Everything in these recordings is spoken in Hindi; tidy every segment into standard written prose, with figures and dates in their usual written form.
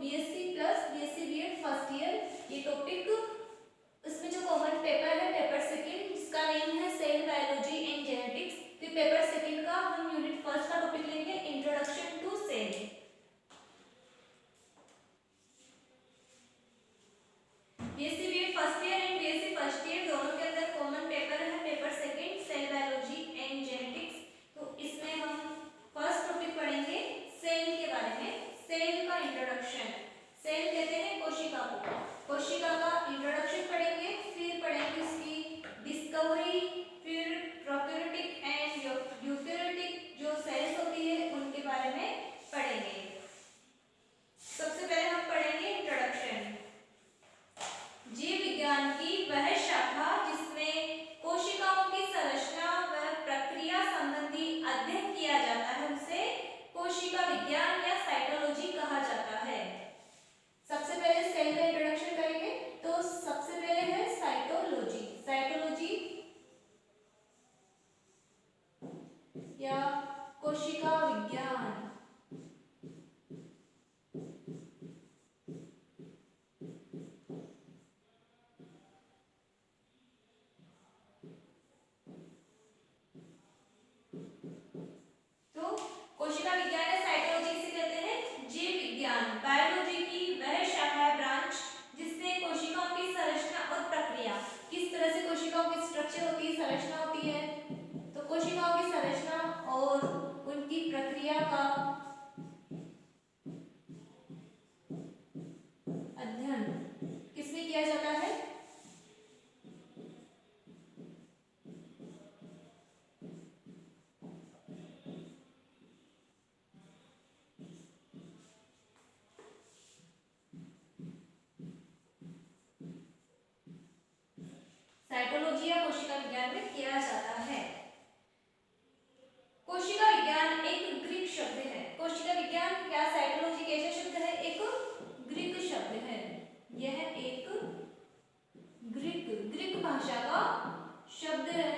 BSc plus BSc BEd first year, ये टॉपिक, इसमें जो कॉमन पेपर है पेपर सेकंड, जिसका नेम है सेल बायोलॉजी एंड जेनेटिक्स। तो पेपर सेकंड का हम यूनिट फर्स्ट का टॉपिक लेंगे introduction to cell. BSc BEd first year and BSc first year दोनों के अंदर कॉमन पेपर है paper second cell biology and genetics. तो इसमें हम फर्स्ट टॉपिक पढ़ेंगे सेल के बारे में। सेल का इंट्रोडक्शन, सेल कहते हैं कोशिका को, कोशिका का इंट्रोडक्शन पढ़ेंगे, फिर पढ़ेंगे उसकी डिस्कवरी, फिर प्रोकैरियोटिक एंड यूकैरियोटिक जो सेल्स होती है उनके बारे में पढ़ेंगे। सबसे पहले हम पढ़ेंगे इंट्रोडक्शन। जीव विज्ञान की वह शाखा जिसमें कोशिकाओं की संरचना व प्रक्रिया संबंधी अध्ययन किया जाता है उसे कोशिका विज्ञान या साइटोलॉजी कहा जाता है। सबसे पहले सेल का इंट्रोडक्शन करेंगे, तो सबसे पहले है साइटोलॉजी। साइटोलॉजी या कोशिका विज्ञान। तो कोशिका विज्ञान या साइटोलॉजी किसे कहते हैं? जीव विज्ञान, बायोलॉजी की वह शाखा है, ब्रांच, जिससे कोशिकाओं की संरचना और प्रक्रिया, किस तरह से कोशिकाओं की स्ट्रक्चर होती है, संरचना होती है, तो कोशिकाओं की संरचना और उनकी प्रक्रिया का अध्ययन किसमें किया जाता है? साइटोलॉजी या कोशिका विज्ञान में किया जाता है। कोशिका विज्ञान एक ग्रीक शब्द है। कोशिका विज्ञान या साइटोलॉजी कैसा शब्द है? एक ग्रीक शब्द है। यह एक ग्रीक भाषा का शब्द है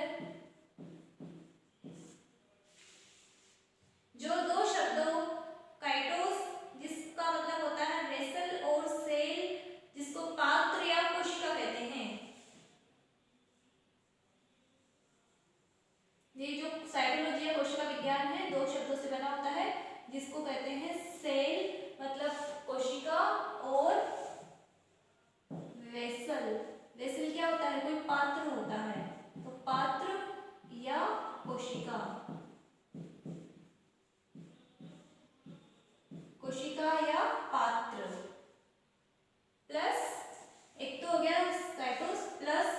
जो दो शब्दों काइटोस जिसका मतलब होता है वेसल और सेल जिसको पात्र या कोशिका कहते हैं। ये जो साइटोलॉजी या कोशिका विज्ञान है दो शब्दों से बना होता है, जिसको कहते हैं सेल मतलब कोशिका और वेसल। वेसल क्या होता है? कोई पात्र होता है, तो पात्र या कोशिका, कोशिका या पात्र प्लस एक तो हो गया साइटोस प्लस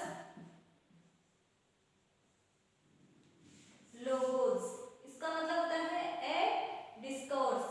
लोगोस, इसका मतलब होता है ए डिस्कोर्स।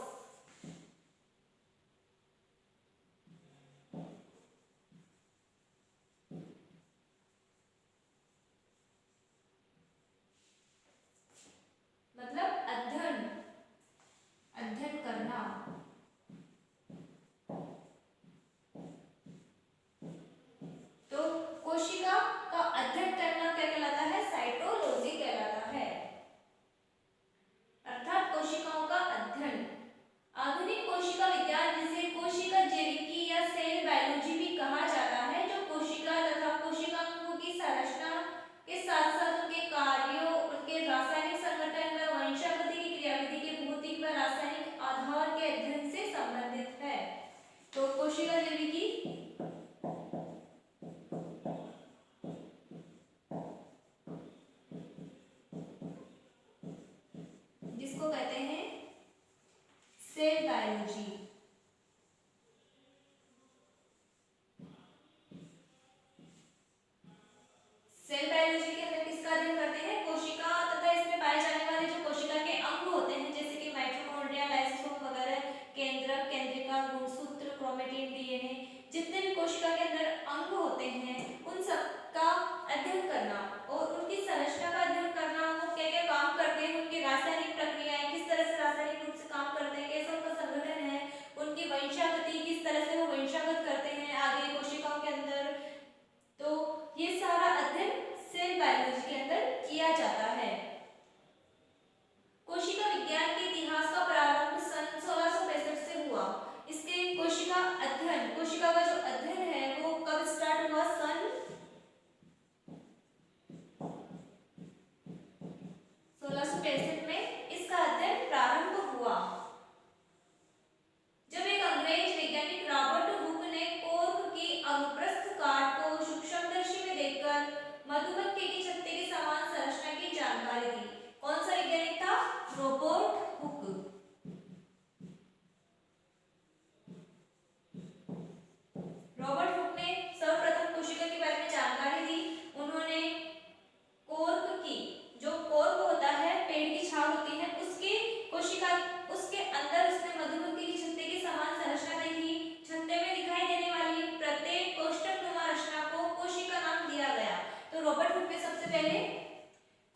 कोशिका उसके अंदर उसने मधुमक्खी की छत्ते के समान संरचना देखी। छत्ते में दिखाई देने वाली प्रत्येक कोष्ठकनुमा रचना को कोशिका नाम दिया गया। तो रॉबर्ट हुक ने सबसे पहले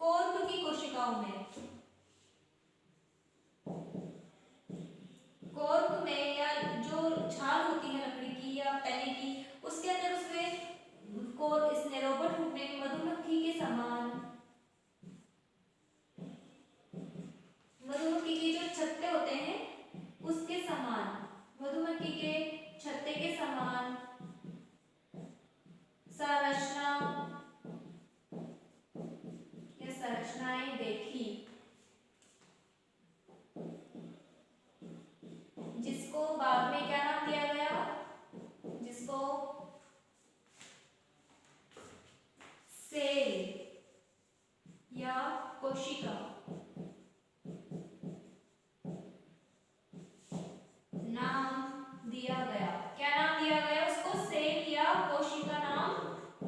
कॉर्क की कोशिकाओं में, कॉर्क में या जो छाल होती है लकड़ी की या तने की, उसके अंदर उसने इसने रॉबर्ट हुक ने मधुमक्खी के समान, मधुमक्खी के जो छत्ते होते हैं उसके समान, मधुमक्खी के छत्ते के समान संरचना या संरचनाएं देखी, जिसको बाद में क्या नाम दिया गया, जिसको सेल या कोशिका नाम दिया गया। क्या नाम दिया गया उसको? सेल या कोशिका नाम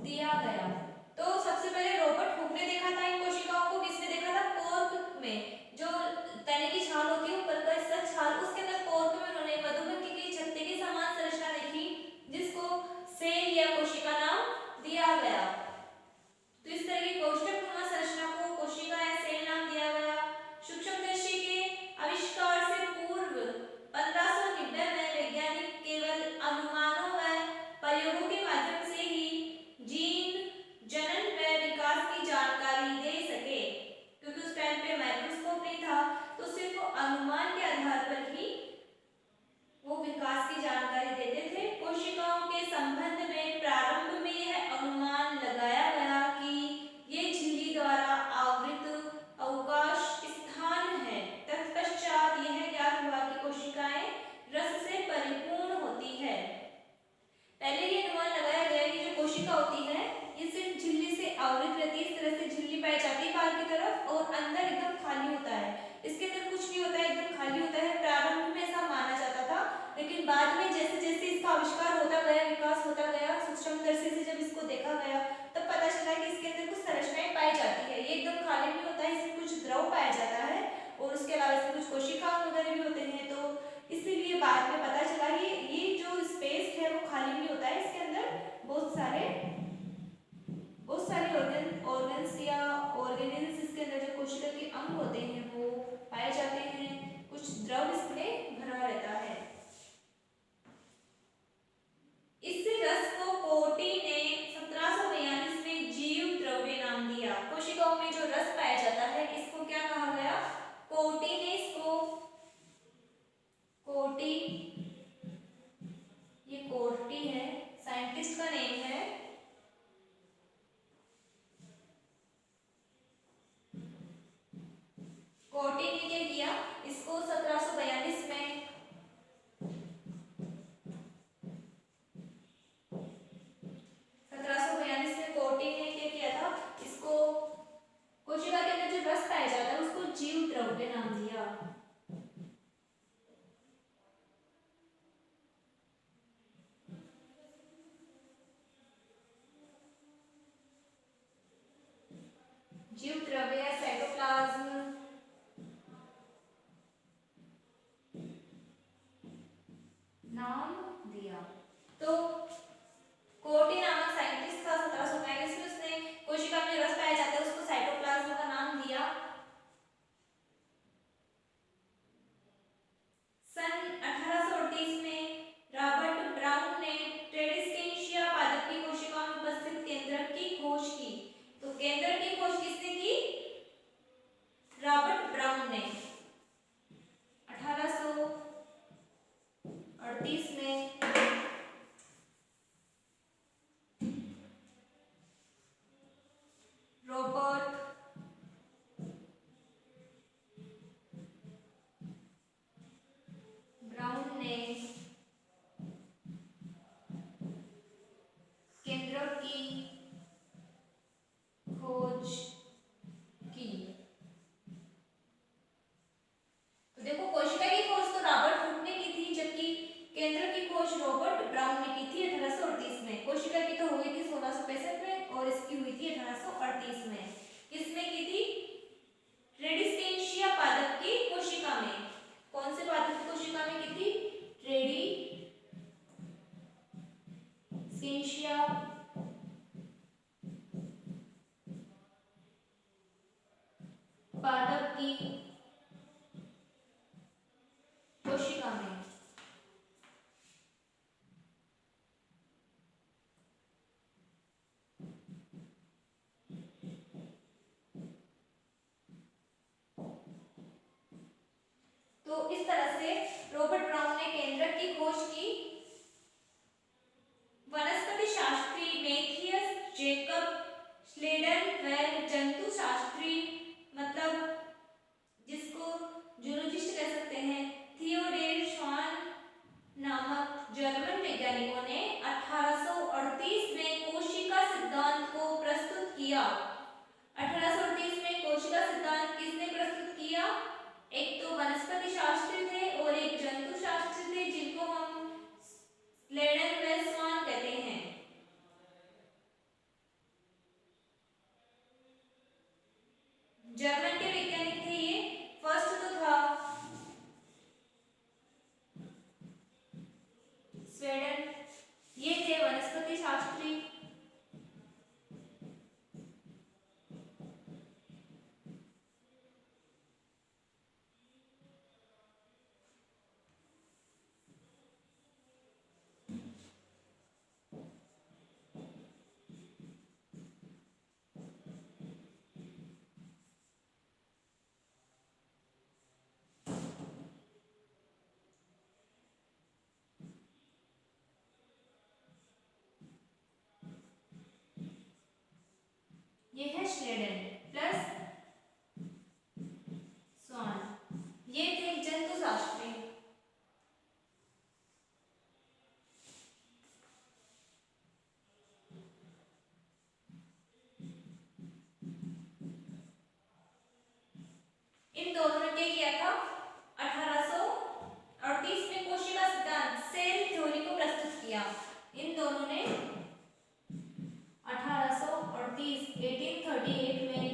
दिया गया। तो सबसे पहले रॉबर्ट हुक ने देखा था इन कोशिकाओं को। किसने देखा था? कॉर्क में, जो तने की छाल होती है ऊपर का हिस्सा छाल, उसके अंदर कॉर्क में उन्होंने मधुमक्खी के छत्ते की समान संरचना देखी, जिसको सेल या कोशिका नाम दिया गया। तो इस तरह की कोष्ठकनुमा संरचना को कोशिका या सेल नाम दिया गया। सूक्ष्मदर्शी के आविष्कार से पूर्व 1590 में वैज्ञानिक केवल अनुमानों व प्रयोगों के माध्यम से ही जीन, जनन व विकास की जानकारी दे सके, क्योंकि उस टाइम पे माइक्रोस्कोप नहीं था, तो सिर्फ अनुमान के आधार पर ही वो विकास की जानकारी देते थे। कोशिकाओं के संबंध में प्रारंभ में यह अनुमान लगाया गया कि ये झिल्ली द्वारा आवृत अवकाश स्थान है। तत्पश्चात यह ज्ञात हुआ कि कोशिकाएं रस से परिपूर्ण होती है। पहले ये अनुमान लगाया गया कि जो कोशिका होती है ये सिर्फ झिल्ली से आवृत रहती है। इस तरह से झिल्ली पाई जाती है बाहर की तरफ और अंदर एकदम खाली होता है, इसके अंदर कुछ नहीं होता है, एकदम खाली होता है। प्रारंभ में ऐसा माना जाता था, लेकिन बाद में जैसे जैसे इसका आविष्कार होता गया, विकास होता गया, सूक्ष्मदर्शी से जब इसको देखा गया तब पता चला कि इसके अंदर कुछ संरचनाएं पाई जाती है। ये एकदम खाली नहीं होता है, इसमें कुछ द्रव पाया जाता है और उसके अलावा इसमें कुछ कोशिका वगैरह भी होते हैं। तो इसीलिए बाद में पता चला कि ये जो स्पेस है वो खाली नहीं होता है, इसके अंदर बहुत सारे ऑर्गन्स या ऑर्गेनेल्स, इसके अंदर जो कोशिका के अंग होते हैं वो पाए जाते हैं, कुछ द्रव इसमें भरा रहता है। इस रस को कोटी ने 1742 में जीव द्रव्य नाम दिया। कोशिकाओं में जो रस पाया जाता है इसको क्या कहा गया? कोटी ने इसको, कोटी, ये कोटी है, साइंटिस्ट का नेम है। कोटी ने क्या किया? इसको 1742 में कोटी ने क्या किया था? इसको कोशिका के अंदर जो रस पाया जाता है उसको जीव द्रव्य नाम दिया। जीव द्रव्य या साइटोप्लाज्म नाम दिया। तो कोटी नामक साइंटिस्ट था 1742 में, उसने कोशिका में रस पाया जाता है उसको साइटोप्लाज्म का नाम दिया। सन 1838 में रॉबर्ट ब्राउन ने ट्रेडिस्केंशिया पादप की कोशिकाओं में उपस्थित केंद्रक की खोज की। तो केंद्रक की खोज किसने की? रॉबर्ट ब्राउन ने 1838 में रॉबर्ट ब्राउन ने केंद्रक की खोज की। तो देखो, कोशिका की खोज तो रॉबर्ट हुक ने की थी, जबकि केंद्र की खोज रॉबर्ट ब्राउन ने की थी 1838 में। कोशिका की तो हो गई थी 1665 में और इसकी हुई थी 1838 में। किसमें की थी? ट्रेडिस्केंशिया पादप की कोशिका में। इस तरह से रॉबर्ट ब्राउन ने केंद्रक की खोज की। वनस्पति शास्त्री मैथियस जेकब श्लेडन व जंतु शास्त्री मतलब जिसको जूलॉजिस्ट कह सकते हैं थियोडोर श्वान नामक जर्मन वैज्ञानिकों ने 1838 में कोशिका सिद्धांत को प्रस्तुत किया। 1838 में कोशिका सिद्धांत किसने प्रस्तुत किया? एक तो वनस्पति शास्त्री थे और एक जंतु शास्त्री थे जिनको हम श्लेडन व श्वान कहते हैं। जर्मन के वैज्ञानिक थे ये। फर्स्ट तो था स्वीडन, ये थे वनस्पति शास्त्री। ये है श्लेडन प्लस स्वान, ये थे जंतु शास्त्री। इन दोनों ने क्या किया था? 1838 में कोशिका सिद्धांत सेल थ्योरी को प्रस्तुत किया। इन दोनों ने 1838 में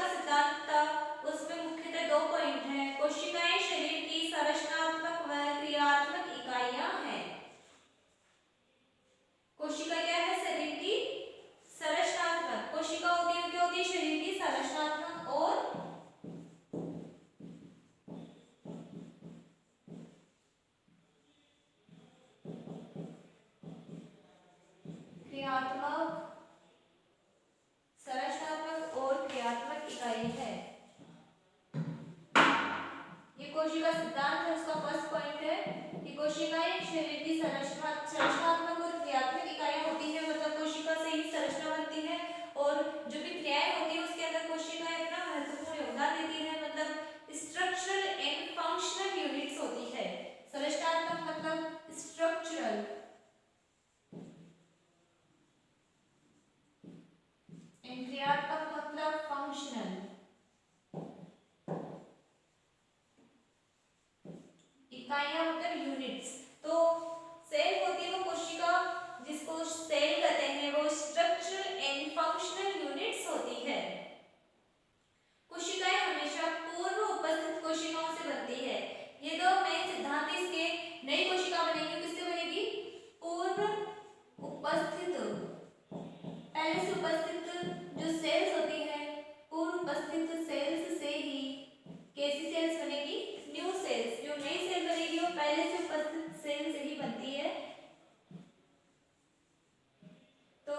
कोशिका सिद्धांत था, उसमें मुख्यतः दो पॉइंट हैं। कोशिकाएं शरीर की संरचनात्मक व क्रियात्मक इकाइयां हैं। कोशिका क्या है? शरीर की संरचनात्मक। कोशिका होती है, क्या होती है? शरीर की संरचनात्मक और क्रियात्मक, संरचनात्मक और क्रियात्मक इकाई है। ये कोशिका सिद्धांत है, उसका फर्स्ट पॉइंट है कि कोशिकाएं शरीर की संरचनात्मक और क्रियात्मक इकाइयां होती है, मतलब कोशिका से ही संरचना बनती है और जो भी क्रियाएं होती है उसके अंदर कोशिकाएं अपना महत्वपूर्ण योगदान देती है, मतलब स्ट्रक्चरल एंड फंक्शनल यूनिट्स होती है। संरचनात्मक मतलब स्ट्रक्चरल, एंड क्रियात्मक मतलब फंक्शनल। इकाइयां मतलब यूनिट्स। तो सेल होती है वो कोशिका जिसको सेल कहते हैं, वो स्ट्रक्चरल एंड फंक्शनल यूनिट्स होती है। कोशिकाएं हमेशा पूर्व उपस्थित कोशिकाओं से बनती है। ये दो मेन सिद्धांत इसके। नई कोशिका बनेगी, किससे बनेगी? पूर्व उपस्थित, पहले से उपस्थित जो सेल्स होती है, पूर्व उपस्थित सेल्स से ही कैसी सेल्स बनेगी? New sales. जो नई सेल बनेगी वो पहले से उपस्थित सेल से ही बनती है। तो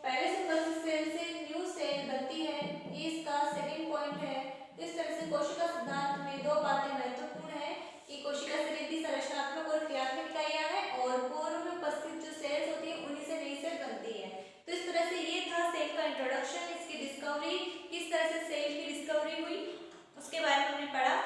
पहले से उपस्थित सेल से न्यू सेल बनती है, ये इसका सेकंड पॉइंट है। तो इस तरह से कोशिका सिद्धांत में दो बातें महत्वपूर्ण है कि कोशिका शरीर की संरचनात्मक और क्रियात्मक इकाइयां हैं और पूर्व में उपस्थित जो सेल्स होती है उन्हीं से नई सेल बनती है। तो इस तरह से ये था सेल का इंट्रोडक्शन, इसकी डिस्कवरी, किस तरह से सेल की डिस्कवरी हुई उसके बारे में हमने पढ़ा।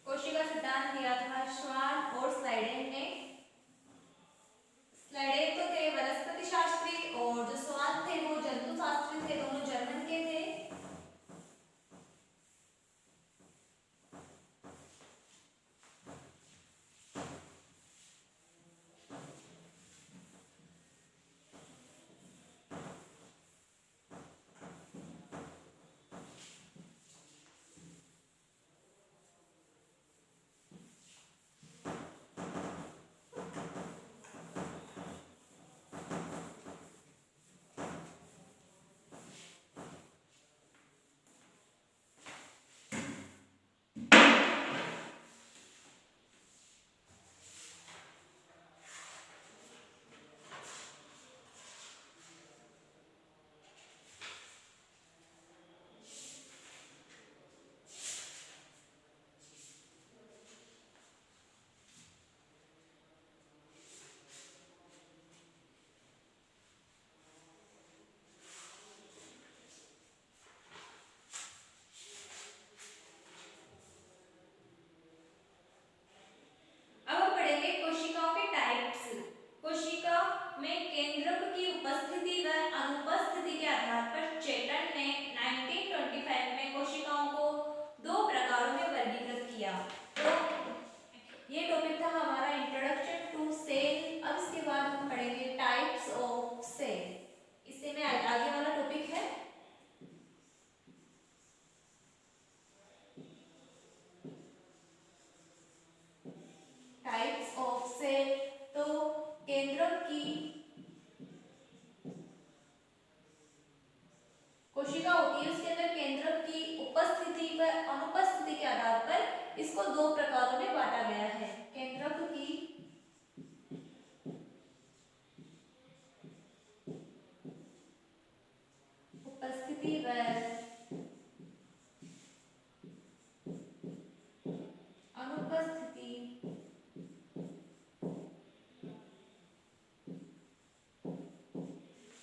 कोशिका सिद्धांत दिया था श्वान और स्लाइडेन ने। स्लाइडेन तो थे वनस्पति शास्त्री और जो स्वान थे वो जंतु शास्त्री थे, दोनों जर्मन के थे। कोशिका इसको दो प्रकारों में बांटा गया है, केंद्रक की उपस्थिति व अनुपस्थिति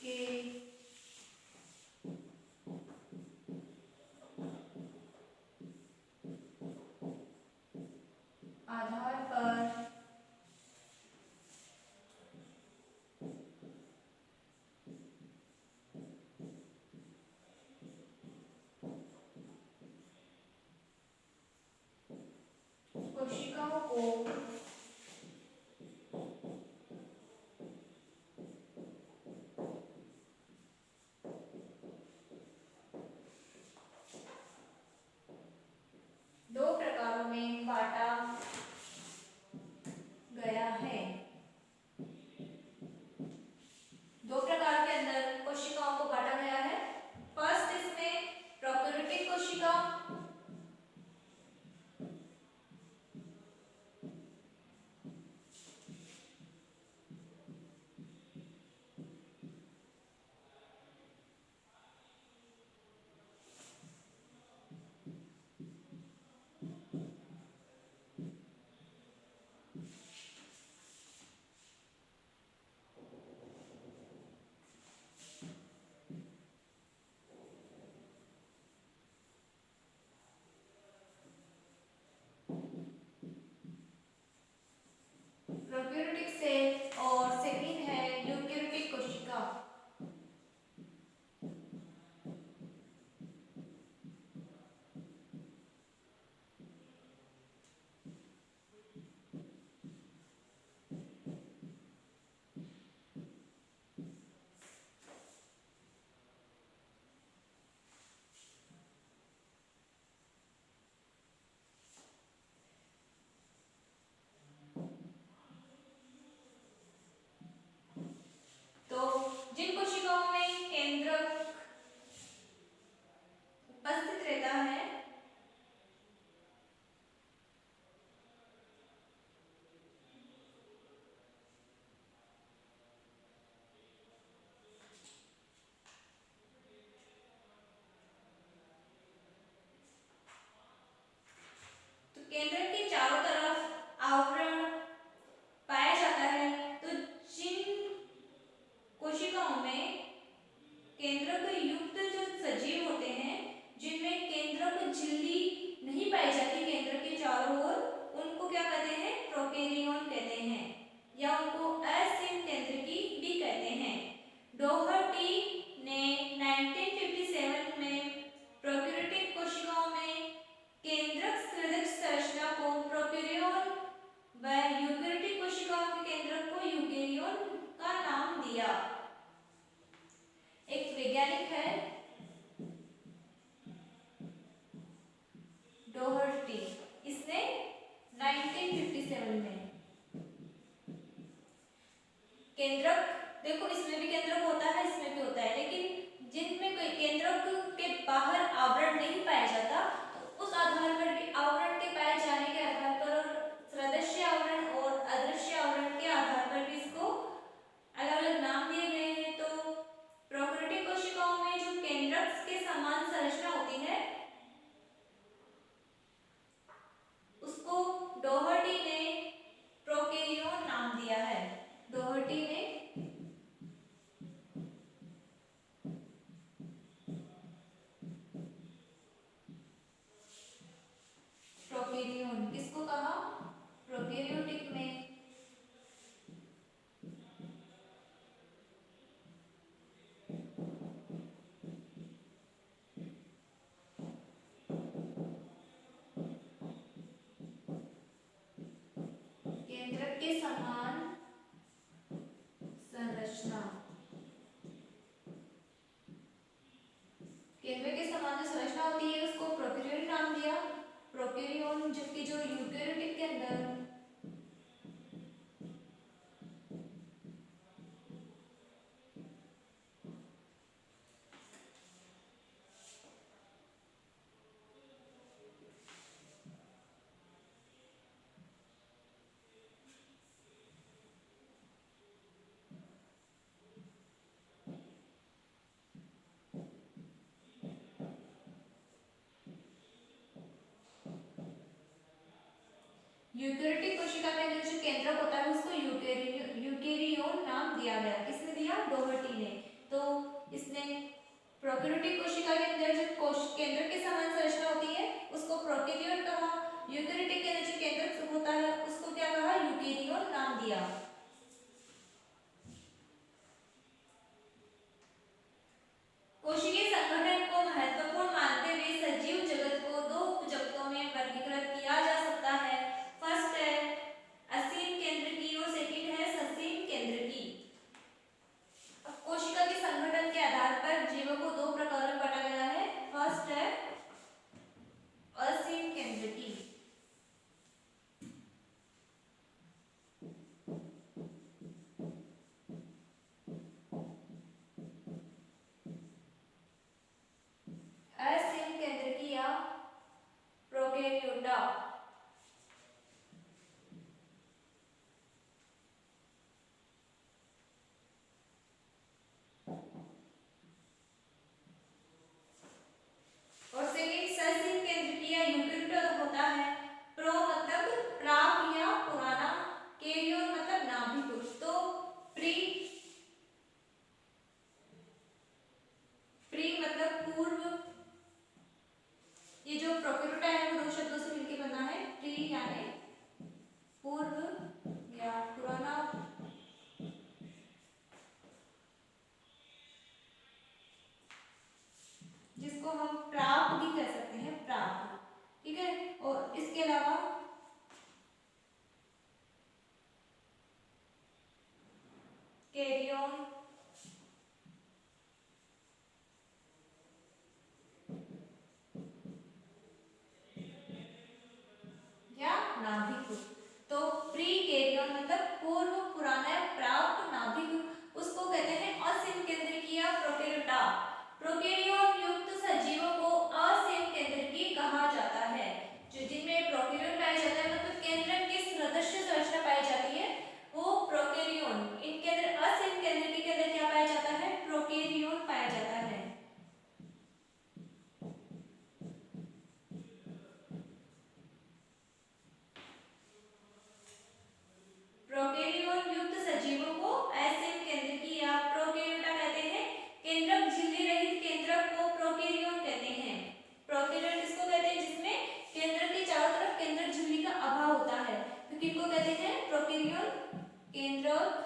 के आधार पर कोशिकाओं को दो प्रकारों में बांटा गया है। दो प्रकार के अंदर कोशिकाओं को बांटा गया है। फर्स्ट इसमें प्रोकैरियोटिक कोशिका, प्रोकैरियोटिक सेल, और सेकंड है यूकैरियोटिक कोशिका। तो जिन कोशिकाओं में केंद्रक उपस्थित रहता है तो केंद्रक के चारों तरफ आवरण पाया जाता है। तो जिन कोशिकाओं में केंद्रक युक्त जो सजीव होते हैं, जिनमें केंद्रक झिल्ली नहीं पाई जाती केंद्र के चारों ओर, उनको क्या कहते हैं? प्रोकैरियोन कहते हैं, या उनको असिमकेंद्रकी भी कहते हैं। डोहर्टी ने 1957 में प्रोकैरियोटिक कोशिकाओं में केंद्रक सृजक संरचना को प्रोकैरियोन व यूकैरियोटिक कोशिकाओं के केंद्रक को यूकैरियोन का नाम दिया। एक वैज्ञानिक है डोहर्टी, इसने 1957 में केंद्रक, देखो इसमें भी केंद्रक होता है, इसमें भी होता है, लेकिन जिनमें कोई केंद्रक के बाहर आवरण नहीं पाया जाता, तो उस आधार पर भी आवरण के पाए जाने के आधार पर और सदृश्य आवरण और अदृश्य आवरण के आधार पर भी इसको अलग अलग नाम दिए गए हैं। तो प्रोकैरियोटिक कोशिकाओं में जो केंद्रक के समान संरचना होती है, उसको डोहर्टी ने प्रोकैरियोन नाम दिया है। डोहर्टी ने प्रोकैरियोन किसको कहा? प्रोकैरियोटिक में केंद्रक के समान संरचना, केंद्र के समान जो संरचना होती है उसको प्रोकैरियोन नाम दिया। प्रोकैरियोन, जबकि जो यूकैरियोटिक के अंदर यूकेरियोटिक कोशिका के अंदर जो केंद्रक होता है उसको यूकेरियोन नाम दिया गया। किसने दिया? डोहर्टी ने। तो इसने प्रोकैरियोटिक कोशिका के अंदर जो कोश केंद्रक के समान संरचना होती है उसको प्रोकैरियोट कहा। यूकेरियोटिक के अंदर जो केंद्रक होता है उसको क्या कहा? यूकेरियोन नाम दिया। कोशिकीय संगठन को महत्वपूर्ण मानते हुए सजीव जगत को दो उपजगतों में वर्गीकृत किया जा सकता है। फर्स्ट है असीम केंद्रकी और सेकंड है ससीम केंद्रकी। अब कोशिका के संगठन के आधार पर जीवों को दो प्रकारों में बांटा गया है। फर्स्ट है असीम केंद्रकी। असीम केंद्रकी या प्रोकैरियोटा। और सेकंड ससीम केंद्रकी या यूकेरियोटा होता है। प्रो मतलब प्राक या पुराना, कैरियोन मतलब नाभिक। तो प्री मतलब पूर्व। ये जो प्रोकैरियोटा है वो दो शब्दों से मिलकर बना है। प्री यानी पूर्व या पुराना, जिसको हम प्राक भी कह सकते हैं, प्राक। ठीक है। और इसके अलावा कैरियोन या नाभिक। तो प्री कैरियोन मतलब पूर्व, पुराना, प्राक, नाभिक, उसको कहते हैं असीम केंद्रकी या प्रोकैरियोटा। प्रोकैरियोन युक्त सजीवों को असीम केंद्रकी कहा जाता है। जो जिनमें प्रोकैरियोन पाया जाता है मतलब केंद्रक की सदस्य संरचना पाई जाती है वो प्रोकैरियोन। इनके अंदर असीम केंद्रकी के अंदर क्या पाया जाता है? प्रोकैरियोन पाया जाता है। प्रोकैरियोन युक्त सजीवों को असीम केंद्रकी या प्रोकैरियोटा कहते हैं। केंद्रक झिल्ली रहित केंद्रक को प्रोकैरियोन कहते हैं। प्रोकैरियोन किसको कहते हैं? जिसमें केंद्रक के चारों तरफ केंद्रक झिल्ली का अभाव होता है तो किनको कहते हैं? प्रोकैरियोन। केंद्रक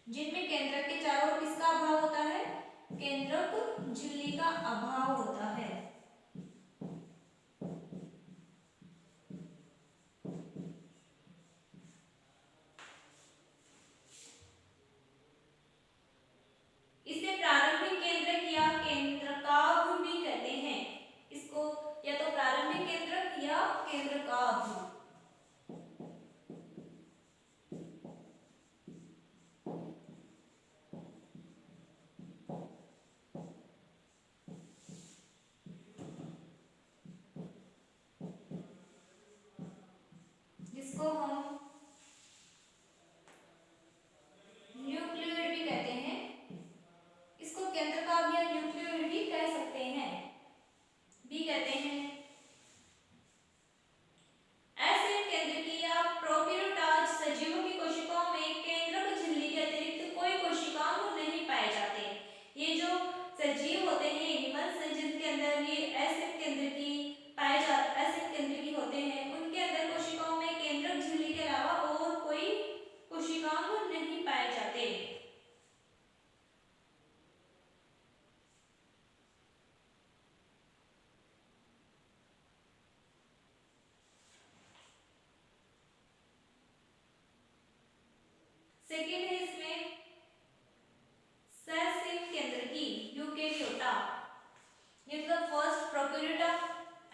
जिनमें केंद्रक के चारों ओर किसका अभाव होता है? केंद्रक झिल्ली का अभाव होता है। इसे प्रारंभिक केंद्रक या केंद्रकाभ भी कहते हैं। इसको या तो प्रारंभिक केंद्रक या केंद्रकाभ। जिसको हम न्यूक्लियोइड भी कहते हैं। इसको केंद्रकाभ या न्यूक्लियोइड भी कह सकते हैं, भी कहते हैं। असीम केंद्रकी या प्रोकैरियोटा सजीवों की कोशिकाओं में केंद्रक झिल्ली के अतिरिक्त कोई कोशिकांग नहीं पाए जाते। ये जो सजीव होते हैं एनिमल्स जिनके अंदर ये असीम केंद्रकी पाए जाते, असीम केंद्रकी होते हैं, उनके अंदर कोशिकाओं में केंद्रक झिल्ली के अलावा और कोई कोशिकांग नहीं पाए जाते। सेकेंड है इसमें ससीम केंद्रकी यूकेरियोटा। ये तो फर्स्ट प्रोकैरियोटा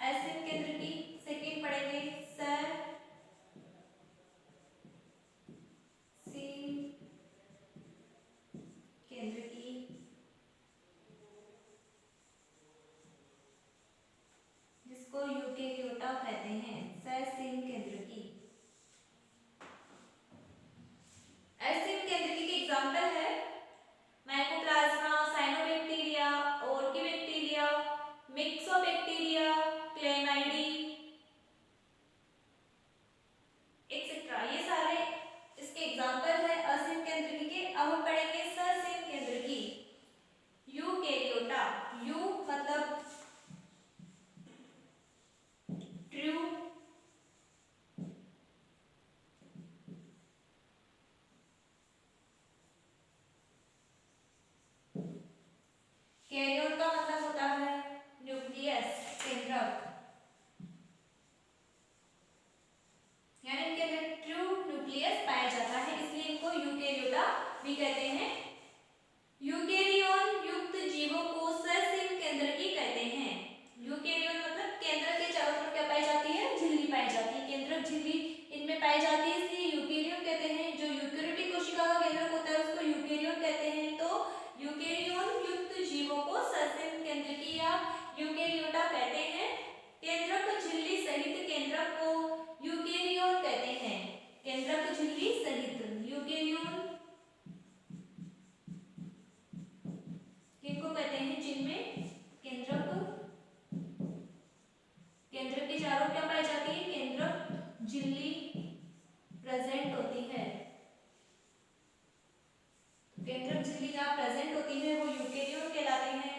असीम केंद्रकी, सेकेंड पढ़ेंगे ससीम केंद्रकी, जिसको यूकेरियोटा कहते हैं, ससीम केंद्रकी। असीम केंद्रकी के एग्जाम्पल है माइकोप्लाज्मा, साइनोबैक्टीरिया, ऑर्किबैक्टीरिया, मिक्सोबैक्टीरिया, क्लेमाइडी। यूकेरियोटा भी कहते हैं। यूकेरियोन युक्त जीवों को ससीम केंद्रकी कहते हैं। यूकेरियोन मतलब केंद्रक के चारों तरफ क्या पाई जाती है, झिल्ली पाई जाती है, केंद्रक झिल्ली इनमें पाई जाती है, इसलिए यूकेरियोन कहते हैं। जो यूकेरियोटिक कोशिका का केंद्रक होता है उसको यूकेरियोन कहते हैं। तो यूकेरियोन युक्त जीवों को ससीम केंद्रकी या यूकेरियोटा कहते हैं। केंद्रक झिल्ली सहित केंद्रक को यूकेरियोन कहते हैं। केंद्रक झिल्ली सहित यूकेरियोन किनको कहते हैं, जिनमें केंद्रक के चारों क्या पाई जाती है, केंद्रक झिल्ली प्रेजेंट होती है। केंद्रक झिल्ली जहाँ प्रेजेंट होती है वो यूकेरियोन कहलाते हैं।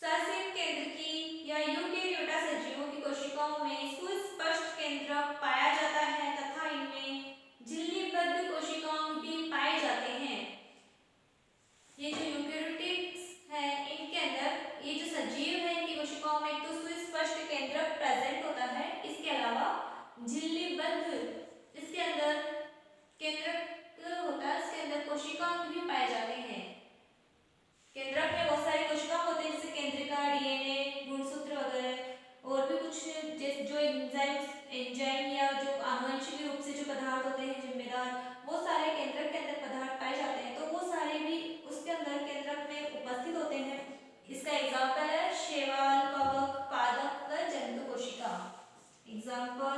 ससीम केंद्रकी या यूकेरियोटा सजीवों की कोशिकाओं में सुस्पष्ट केंद्रक पाया जाता है तथा इनमें झिल्लीबद्ध कोशिकाओं भी पाए जाते हैं। ये जो यूकेरियोटिक्स है इनके अंदर ये जो सजीव है इनकी कोशिकाओं में एक तो सुस्पष्ट केंद्रक प्रेजेंट होता है, इसके अलावा झिल्लीबद्ध इसके अंदर केंद्रक होता है, इसके अंदर कोशिकाएं भी पाए जाते हैं। केंद्रक में बहुत सारी कोशिकाएं होती हैं जैसे केंद्रिका, डीएनए, गुणसूत्र वगैरह और भी कुछ जो एंजाइम या जो आनुवंशिक रूप से जो पदार्थ होते हैं जिम्मेदार, वो सारे केंद्रक के अंदर पदार्थ पाए जाते हैं। तो वो सारे भी उसके अंदर केंद्रक में उपस्थित होते हैं। इसका एग्जाम्पल है शैवाल, कवक, पादप व जंतु कोशिका। एग्जाम्पल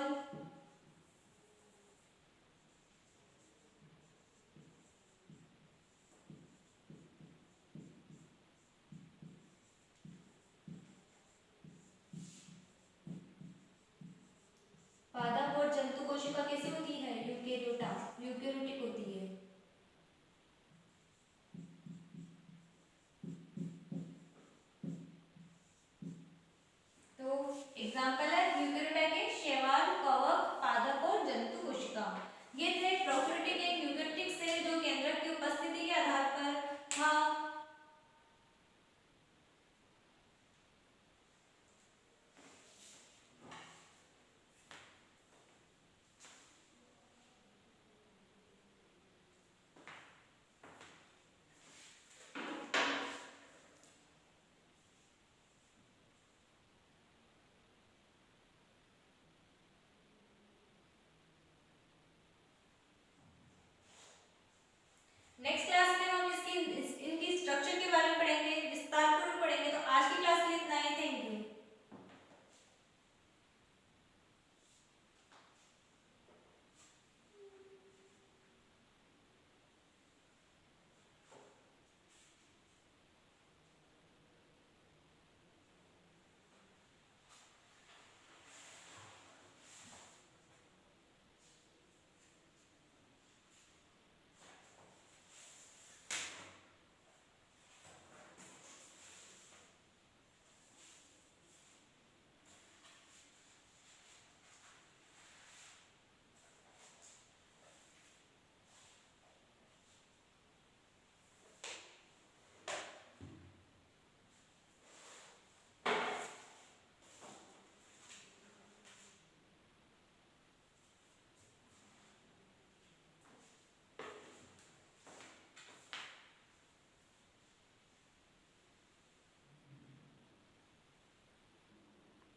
पादप और जंतु कोशिका कैसी होती है, यूकेरियोटिक होती है। तो एग्जाम्पल है यूकेरियोटा के शैवाल, कवक, पादप और जंतु कोशिका। ये थे प्रोकैरियोटिक एंड